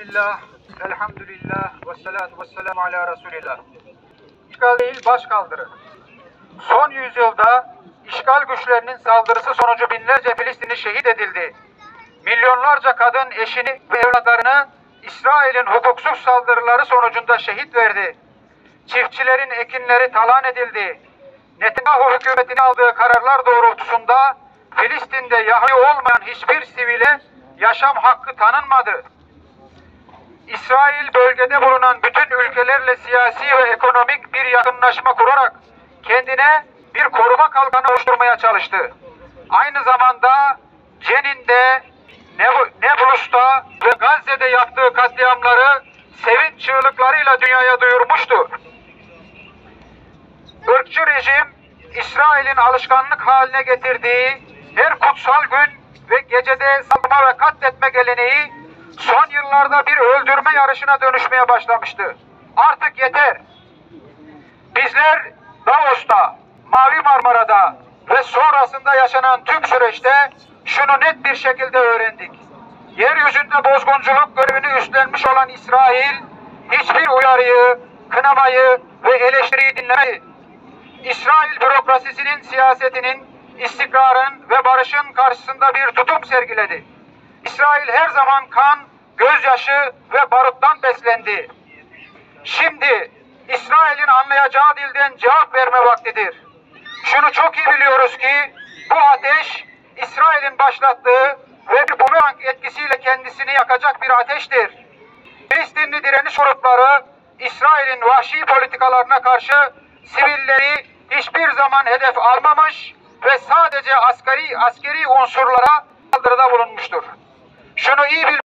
Bismillah, elhamdülillah, ve salatu ve selamu ala Resulillah. İşgal değil, başkaldırı. Son yüzyılda işgal güçlerinin saldırısı sonucu binlerce Filistinli şehit edildi. Milyonlarca kadın eşini ve evlatlarını İsrail'in hukuksuz saldırıları sonucunda şehit verdi. Çiftçilerin ekinleri talan edildi. Netanyahu hükümetinin aldığı kararlar doğrultusunda Filistin'de Yahudi olmayan hiçbir sivile yaşam hakkı tanınmadı. İsrail bölgede bulunan bütün ülkelerle siyasi ve ekonomik bir yakınlaşma kurarak kendine bir koruma kalkanı oluşturmaya çalıştı. Aynı zamanda Cenin'de, Neblus'ta ve Gazze'de yaptığı katliamları sevinç çığlıklarıyla dünyaya duyurmuştu. Irkçı rejim, İsrail'in alışkanlık haline getirdiği her kutsal gün ve gecede saldırma ve katletme geleneği son yıllarda bir öldürme yarışına dönüşmeye başlamıştı. Artık yeter. Bizler Davos'ta, Mavi Marmara'da ve sonrasında yaşanan tüm süreçte şunu net bir şekilde öğrendik. Yeryüzünde bozgunculuk görevini üstlenmiş olan İsrail hiçbir uyarıyı, kınamayı ve eleştiriyi dinlemedi. İsrail bürokrasisinin siyasetinin, istikrarın ve barışın karşısında bir tutum sergiledi. İsrail her zaman kan, gözyaşı ve baruttan beslendi. Şimdi İsrail'in anlayacağı dilden cevap verme vaktidir. Şunu çok iyi biliyoruz ki bu ateş İsrail'in başlattığı ve bir bumerang etkisiyle kendisini yakacak bir ateştir. Filistinli direniş grupları İsrail'in vahşi politikalarına karşı sivilleri hiçbir zaman hedef almamış ve sadece askeri unsurlara saldırıda bulunmuştur. Şunu iyi bilmeliyiz.